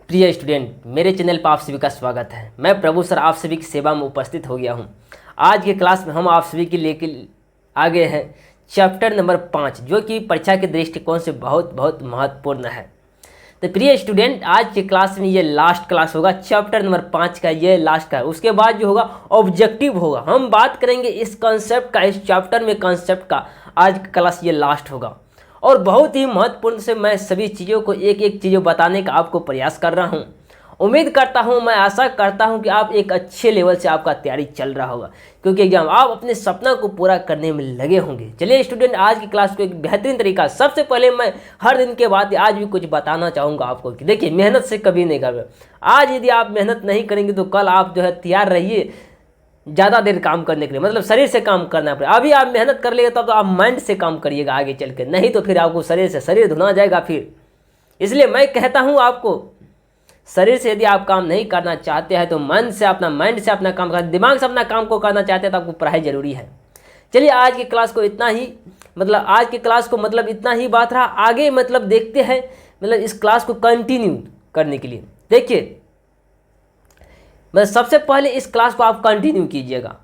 प्रिय स्टूडेंट, मेरे चैनल पर आप सभी का स्वागत है। मैं प्रभु सर आप सभी की सेवा में उपस्थित हो गया हूं। आज के क्लास में हम आप सभी के लेके आगे हैं चैप्टर नंबर 5, जो कि परीक्षा के दृष्टिकोण से बहुत बहुत महत्वपूर्ण है। तो प्रिय स्टूडेंट, आज के क्लास में ये लास्ट क्लास होगा। चैप्टर नंबर 5 का ये लास्ट का है। उसके बाद जो होगा ऑब्जेक्टिव होगा। हम बात करेंगे इस कॉन्सेप्ट का, इस चैप्टर में कॉन्सेप्ट का। आज का क्लास ये लास्ट होगा और बहुत ही महत्वपूर्ण से मैं सभी चीज़ों को एक एक चीज़ों बताने का आपको प्रयास कर रहा हूँ। उम्मीद करता हूँ, मैं आशा करता हूँ कि आप एक अच्छे लेवल से आपका तैयारी चल रहा होगा, क्योंकि एग्जाम आप अपने सपना को पूरा करने में लगे होंगे। चलिए स्टूडेंट, आज की क्लास को एक बेहतरीन तरीका, सबसे पहले मैं हर दिन के बाद आज भी कुछ बताना चाहूँगा आपको कि देखिए, मेहनत से कभी नहीं घबराए। आज यदि आप मेहनत नहीं करेंगे तो कल आप जो है तैयार रहिए ज़्यादा देर काम करने के लिए, मतलब शरीर से काम करना पड़ेगा। अभी आप मेहनत कर लेंगे तब तो आप माइंड से काम करिएगा आगे चल के, नहीं तो फिर आपको शरीर से शरीर धुना जाएगा फिर। इसलिए मैं कहता हूँ आपको, शरीर से यदि आप काम नहीं करना चाहते हैं तो मन से अपना, माइंड से अपना काम करना, दिमाग से अपना काम को करना चाहते हैं तो आपको पढ़ाई जरूरी है। चलिए आज की क्लास को इतना ही, मतलब आज की क्लास को मतलब इतना ही बात रहा। आगे मतलब देखते हैं, मतलब इस क्लास को कंटिन्यू करने के लिए देखिए, मैं सबसे पहले इस क्लास को आप कंटिन्यू कीजिएगा।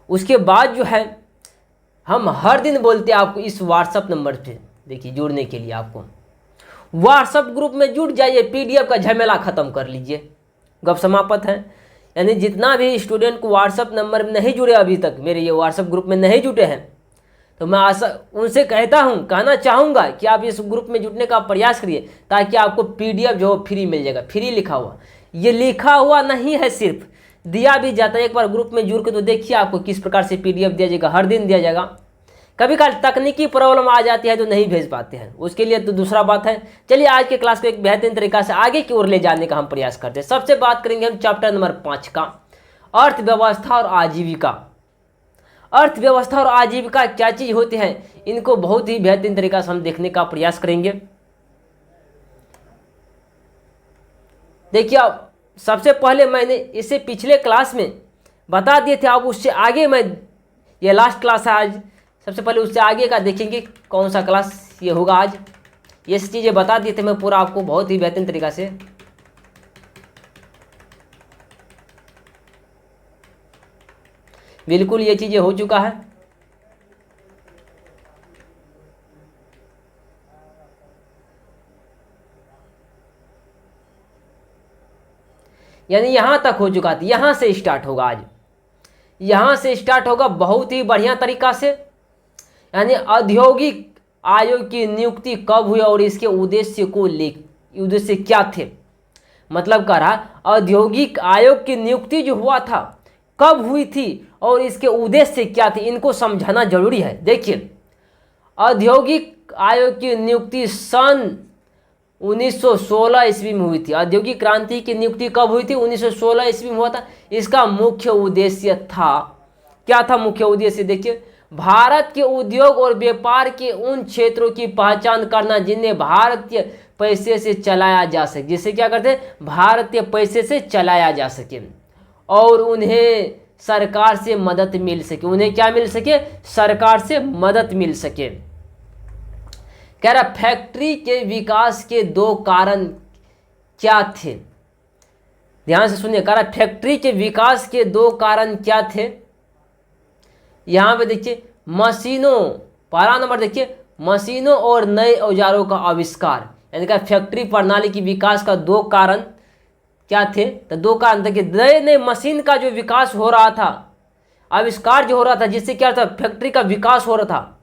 उसके बाद जो है हम हर दिन बोलते हैं आपको इस व्हाट्सअप नंबर पे, देखिए जुड़ने के लिए आपको व्हाट्सअप ग्रुप में जुड़ जाइए। पीडीएफ का झमेला ख़त्म कर लीजिए, गप समाप्त है। यानी जितना भी स्टूडेंट को व्हाट्सअप नंबर में नहीं जुड़े, अभी तक मेरे ये व्हाट्सअप ग्रुप में नहीं जुटे हैं, तो मैं आशा उनसे कहना चाहूँगा कि आप इस ग्रुप में जुटने का प्रयास करिए, ताकि आपको पीडीएफ जो फ्री मिल जाएगा। फ्री लिखा हुआ, ये लिखा हुआ नहीं है, सिर्फ दिया भी जाता है। एक बार ग्रुप में जुड़ के तो देखिए आपको किस प्रकार से पीडीएफ दिया जाएगा, हर दिन दिया जाएगा। कभी कभी तकनीकी प्रॉब्लम आ जाती है तो नहीं भेज पाते हैं, उसके लिए तो दूसरा बात है। चलिए आज के क्लास को एक बेहतरीन तरीका से आगे की ओर ले जाने का हम प्रयास करते हैं। सबसे बात करेंगे हम चैप्टर नंबर 5 का, अर्थव्यवस्था और आजीविका। अर्थव्यवस्था और आजीविका क्या चीज़ होती है, इनको बहुत ही बेहतरीन तरीका से हम देखने का प्रयास करेंगे। देखिए, सबसे पहले मैंने इसे पिछले क्लास में बता दिए थे, अब उससे आगे मैं, ये लास्ट क्लास है आज, सबसे पहले उससे आगे का देखेंगे कौन सा क्लास ये होगा आज। ये चीज़ें बता दिए थे मैं पूरा आपको बहुत ही बेहतरीन तरीका से। बिल्कुल ये चीज़ें हो चुका है। यानी यहाँ तक हो चुका था, यहाँ से स्टार्ट होगा आज, यहाँ से स्टार्ट होगा बहुत ही बढ़िया तरीका से। यानी औद्योगिक आयोग की नियुक्ति कब हुई और इसके उद्देश्य को उद्देश्य क्या थे। मतलब कह रहा औद्योगिक आयोग की नियुक्ति जो हुआ था कब हुई थी और इसके उद्देश्य क्या थे, इनको समझाना जरूरी है। देखिए, औद्योगिक आयोग की नियुक्ति सन 1916 ईस्वी में हुई थी। औद्योगिक क्रांति की नियुक्ति कब हुई थी? 1916 ईस्वी में हुआ था। इसका मुख्य उद्देश्य था, क्या था मुख्य उद्देश्य? देखिए, भारत के उद्योग और व्यापार के उन क्षेत्रों की पहचान करना जिन्हें भारतीय पैसे से चलाया जा सके, जिसे क्या करते हैं, भारतीय पैसे से चलाया जा सके, और उन्हें सरकार से मदद मिल सके। उन्हें क्या मिल सके? सरकार से मदद मिल सके। कह रहा फैक्ट्री के विकास के दो कारण क्या थे? ध्यान से सुनिए, कह रहा फैक्ट्री के विकास के दो कारण क्या थे? यहां पे देखिए, मशीनों, पहला नंबर देखिए, मशीनों और नए औजारों का आविष्कार। यानी कि फैक्ट्री प्रणाली की विकास का दो कारण क्या थे? तो दो कारण देखिए, नए नए मशीन का जो विकास हो रहा था, आविष्कार जो हो रहा था, जिससे क्या था, फैक्ट्री का विकास हो रहा था।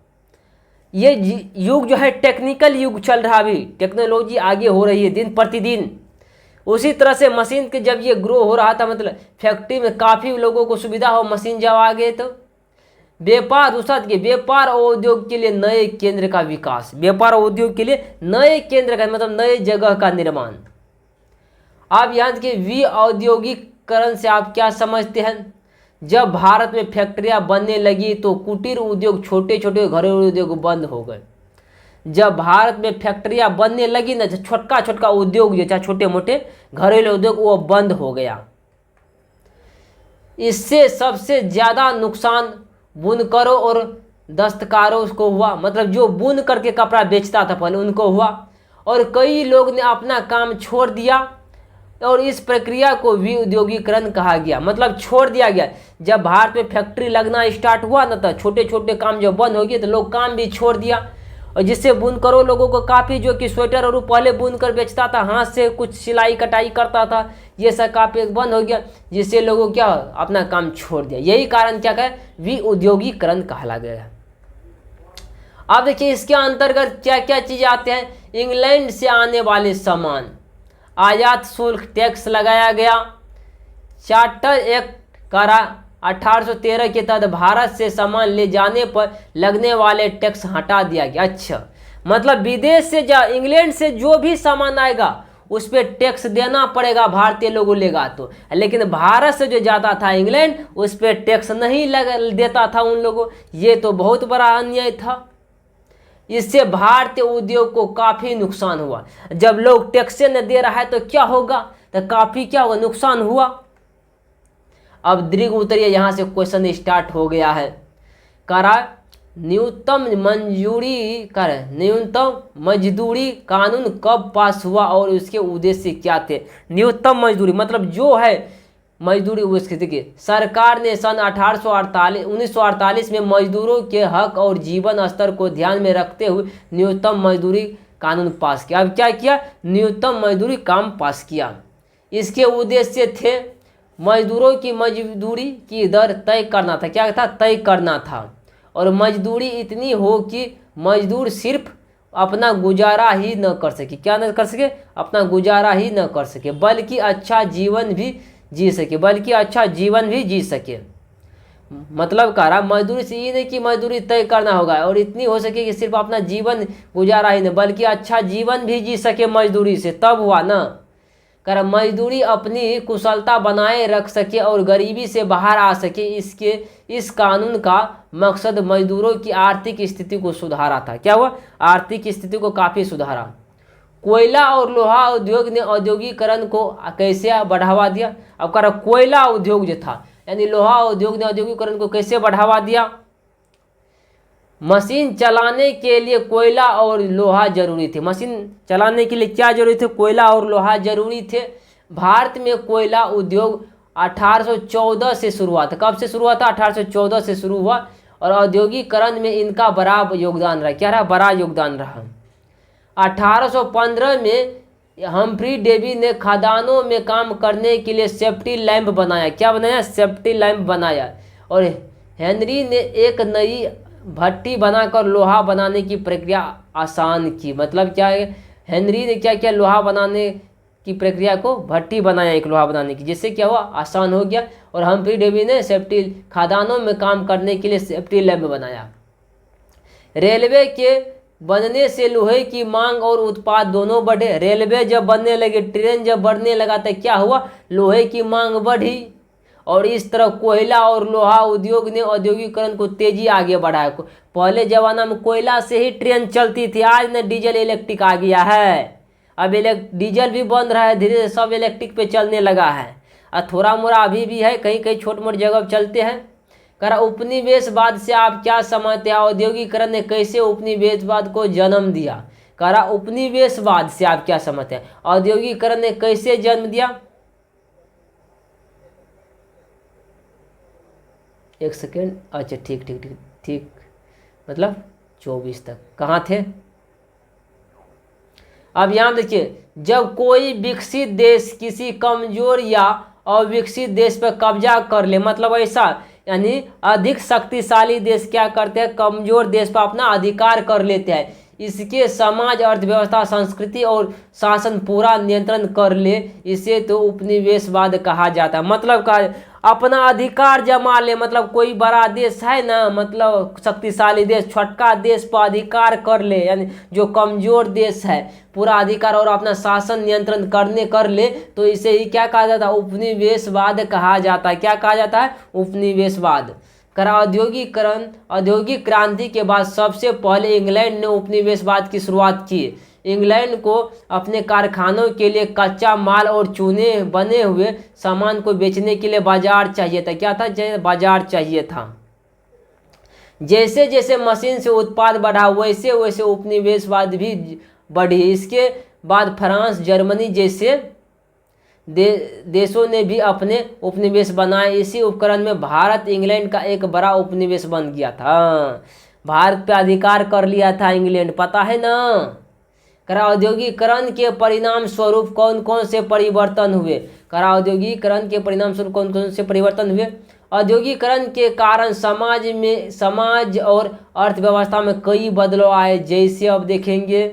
ये युग जो है टेक्निकल युग चल रहा, अभी टेक्नोलॉजी आगे हो रही है दिन प्रतिदिन। उसी तरह से मशीन के जब ये ग्रो हो रहा था, मतलब फैक्ट्री में काफ़ी लोगों को सुविधा हो, मशीन जब आ गए तो व्यापार, दूसरा देखिए, व्यापार और उद्योग के लिए नए केंद्र का विकास। व्यापार और उद्योग के लिए नए केंद्र का मतलब नए जगह का निर्माण। आप यहाँ देखिए, विऔद्योगिकरण से आप क्या समझते हैं? जब भारत में फैक्ट्रियाँ बनने लगी तो कुटीर उद्योग, छोटे छोटे घरेलू उद्योग बंद हो गए। जब भारत में फैक्ट्रियाँ बनने लगी ना, छोटका छोटका उद्योग जो चाहे छोटे मोटे घरेलू उद्योग, वो बंद हो गया। इससे सबसे ज़्यादा नुकसान बुनकरों और दस्तकारों को हुआ, मतलब जो बुन करके कपड़ा बेचता था पहले उनको हुआ, और कई लोग ने अपना काम छोड़ दिया और इस प्रक्रिया को विउद्योगीकरण कहा गया, मतलब छोड़ दिया गया। जब भारत में फैक्ट्री लगना स्टार्ट हुआ ना, तो छोटे छोटे काम जब बंद हो गए तो लोग काम भी छोड़ दिया, और जिससे बुनकरों लोगों को काफ़ी, जो कि स्वेटर और पहले बुनकर बेचता था, हाथ से कुछ सिलाई कटाई करता था, ये सब काफ़ी बंद हो गया, जिससे लोगों क्या अपना काम छोड़ दिया। यही कारण क्या कहे विउद्योगीकरण कहला गया है। अब देखिए इसके अंतर्गत क्या क्या चीज़ आते हैं। इंग्लैंड से आने वाले सामान, आयात शुल्क टैक्स लगाया गया। चार्टर एक्ट करा 1813 के तहत भारत से सामान ले जाने पर लगने वाले टैक्स हटा दिया गया। अच्छा, मतलब विदेश से इंग्लैंड से जो भी सामान आएगा उस पर टैक्स देना पड़ेगा, भारतीय लोगों लेगा तो, लेकिन भारत से जो जाता था इंग्लैंड उस पर टैक्स नहीं देता था उन लोगों। ये तो बहुत बड़ा अन्याय था। इससे भारतीय उद्योग को काफ़ी नुकसान हुआ। जब लोग टैक्स न दे रहा है तो क्या होगा, तो काफ़ी क्या होगा, नुकसान हुआ। अब दीर्घ उतरिए, यहाँ से क्वेश्चन स्टार्ट हो गया है। करा न्यूनतम मजदूरी कानून कब पास हुआ और उसके उद्देश्य क्या थे। न्यूनतम मजदूरी मतलब जो है मजदूरी, उसके देखिए सरकार ने सन 1948 में मजदूरों के हक और जीवन स्तर को ध्यान में रखते हुए न्यूनतम मजदूरी कानून पास किया। अब क्या किया, न्यूनतम मजदूरी कानून पास किया। इसके उद्देश्य थे मजदूरों की मजदूरी की दर तय करना था। क्या था, तय करना था, और मजदूरी इतनी हो कि मजदूर सिर्फ अपना गुजारा ही न कर सके, क्या न कर सके, अपना गुजारा ही न कर सके, बल्कि अच्छा जीवन भी जी सके, मतलब कह रहा मजदूरी से ये नहीं कि मजदूरी तय करना होगा और इतनी हो सके कि सिर्फ अपना जीवन गुजारा ही नहीं बल्कि अच्छा जीवन भी जी सके मजदूरी से, तब हुआ ना। कह रहा मजदूरी अपनी कुशलता बनाए रख सके और गरीबी से बाहर आ सके। इस कानून का मकसद मजदूरों की आर्थिक स्थिति को सुधारा था। क्या हुआ, आर्थिक स्थिति को काफ़ी सुधारा। कोयला और लोहा उद्योग ने औद्योगिकरण को कैसे बढ़ावा दिया। अब कह रहा कोयला उद्योग जो था यानी लोहा उद्योग ने औद्योगिकरण को कैसे बढ़ावा दिया। मशीन चलाने के लिए कोयला और लोहा जरूरी थे। मशीन चलाने के लिए क्या जरूरी थे, कोयला और लोहा जरूरी थे। भारत में कोयला उद्योग 1814 से शुरू हुआ था। कब से शुरू हुआ था, 1814 से शुरू हुआ, और औद्योगिकरण में इनका बड़ा योगदान रहा। क्या रहा, बड़ा योगदान रहा। 1815 में हम्फ्री डेवी ने खदानों में काम करने के लिए सेफ्टी लैंप बनाया। क्या बनाया, सेफ्टी लैंप बनाया। और हेनरी ने एक नई भट्टी बनाकर लोहा बनाने की प्रक्रिया आसान की। मतलब क्या है, हेनरी ने क्या किया, लोहा बनाने की प्रक्रिया को भट्टी बनाया एक लोहा बनाने की, जिससे क्या हुआ, आसान हो गया। और हम्फ्री डेवी ने सेफ्टी खदानों में काम करने के लिए सेफ्टी लैंप बनाया। रेलवे के बनने से लोहे की मांग और उत्पाद दोनों बढ़े। रेलवे जब बनने लगे, ट्रेन जब बढ़ने लगा तो क्या हुआ, लोहे की मांग बढ़ी। और इस तरह कोयला और लोहा उद्योग ने औद्योगिकरण को तेजी आगे बढ़ाया। पहले ज़माना में कोयला से ही ट्रेन चलती थी, आज न डीजल इलेक्ट्रिक आ गया है। अब डीजल भी बंद रहा है, धीरे धीरे सब इलेक्ट्रिक पे चलने लगा है। और थोड़ा मोड़ा अभी भी है, कहीं कहीं छोट मोट जगह चलते हैं। करा उपनिवेशवाद से आप क्या समझते हैं, औद्योगिकरण ने कैसे उपनिवेशवाद को जन्म दिया। करा उपनिवेशवाद से आप क्या समझते हैं, औद्योगिकरण ने कैसे जन्म दिया। एक सेकेंड, अच्छा ठीक ठीक ठीक ठीक, मतलब 24 तक कहाँ थे। अब यहाँ देखिए, जब कोई विकसित देश किसी कमजोर या अविकसित देश पर कब्जा कर ले, मतलब ऐसा यानी अधिक शक्तिशाली देश क्या करते हैं, कमजोर देश पर अपना अधिकार कर लेते हैं। इसके समाज, अर्थव्यवस्था, संस्कृति और शासन पूरा नियंत्रण कर ले, इसे तो उपनिवेशवाद कहा जाता है। मतलब का अपना अधिकार जमा ले, मतलब कोई बड़ा देश है ना, मतलब शक्तिशाली देश, छोटका देश पर अधिकार कर ले, यानी जो कमजोर देश है पूरा अधिकार और अपना शासन नियंत्रण कर ले, तो इसे ही क्या कहा जाता है, उपनिवेशवाद कहा जाता है। क्या कहा जाता है, उपनिवेशवाद। औद्योगिकरण, औद्योगिक क्रांति के बाद सबसे पहले इंग्लैंड ने उपनिवेशवाद की शुरुआत की। इंग्लैंड को अपने कारखानों के लिए कच्चा माल और चूने बने हुए सामान को बेचने के लिए बाजार चाहिए था। क्या था, बाजार चाहिए था। जैसे जैसे मशीन से उत्पाद बढ़ा वैसे वैसे उपनिवेशवाद भी बढ़ी। इसके बाद फ्रांस, जर्मनी जैसे देशों ने भी अपने उपनिवेश बनाए। इसी उपकरण में भारत इंग्लैंड का एक बड़ा उपनिवेश बन गया था। भारत पे अधिकार कर लिया था इंग्लैंड, पता है ना। करा औद्योगिकरण के परिणाम स्वरूप कौन कौन से परिवर्तन हुए? करा औद्योगिकरण के परिणाम स्वरूप कौन कौन से परिवर्तन हुए? औद्योगिकरण के कारण समाज और अर्थव्यवस्था में कई बदलाव आए। जैसे अब देखेंगे,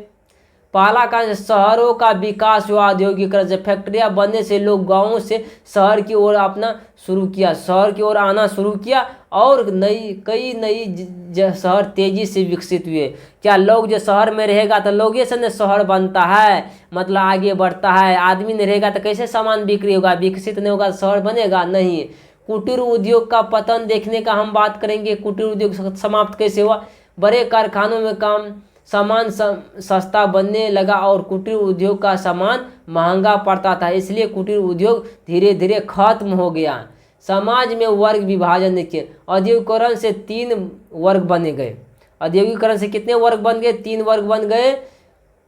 पहला कारण शहरों का विकास हुआ औद्योगिकरण से। फैक्ट्रियां बनने से लोग गांवों से शहर की ओर शहर की ओर आना शुरू किया और कई नई शहर तेजी से विकसित हुए। क्या लोग जो शहर में रहेगा तो लोगे से न शहर बनता है, मतलब आगे बढ़ता है। आदमी नहीं रहेगा तो कैसे सामान बिक्री होगा? विकसित नहीं होगा तो शहर बनेगा नहीं। कुटीर उद्योग का पतन देखने का हम बात करेंगे। कुटीर उद्योग समाप्त कैसे हुआ? बड़े कारखानों में काम सामान सस्ता बनने लगा और कुटीर उद्योग का सामान महंगा पड़ता था, इसलिए कुटीर उद्योग धीरे धीरे खत्म हो गया। समाज में वर्ग विभाजन देखिए, औद्योगिकरण से 3 वर्ग बने गए। औद्योगिकरण से कितने वर्ग बन गए? 3 वर्ग बन गए।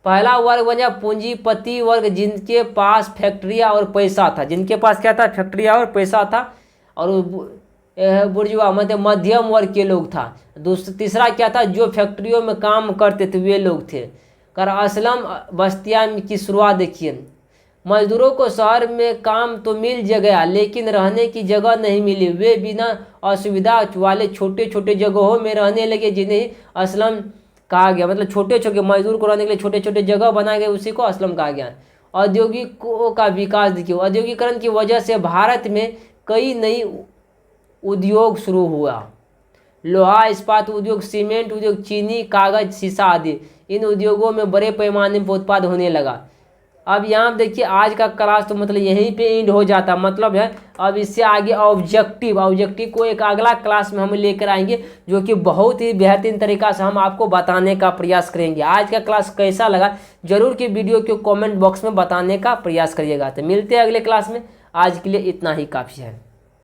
पहला वर्ग बन गया पूंजीपति वर्ग, जिनके पास फैक्ट्रियाँ और पैसा था। जिनके पास क्या था? फैक्ट्रियाँ और पैसा था। और बुर्जुआ मतलब मध्यम वर्ग के लोग था। तीसरा क्या था? जो फैक्ट्रियों में काम करते थे वे लोग थे। कर असलम बस्तियाँ की शुरुआत देखिए। मजदूरों को शहर में काम तो मिल गया लेकिन रहने की जगह नहीं मिली। वे बिना असुविधा वाले छोटे छोटे जगहों में रहने लगे, जिन्हें असलम कहा गया। मतलब छोटे छोटे मजदूर को रहने के लिए छोटे छोटे जगह बनाए गए, उसी को असलम कहा गया। औद्योगिकों का विकास देखिए, औद्योगिकरण की वजह से भारत में कई नई उद्योग शुरू हुआ। लोहा इस्पात उद्योग, सीमेंट उद्योग, चीनी, कागज, शीशा आदि। इन उद्योगों में बड़े पैमाने पर उत्पाद होने लगा। अब यहाँ देखिए आज का क्लास तो मतलब यहीं पे एंड हो जाता, मतलब है अब इससे आगे ऑब्जेक्टिव को एक अगला क्लास में हम लेकर आएंगे, जो कि बहुत ही बेहतरीन तरीका से हम आपको बताने का प्रयास करेंगे। आज का क्लास कैसा लगा जरूर कि वीडियो के कमेंट बॉक्स में बताने का प्रयास करिएगा। तो मिलते हैं अगले क्लास में, आज के लिए इतना ही काफ़ी है।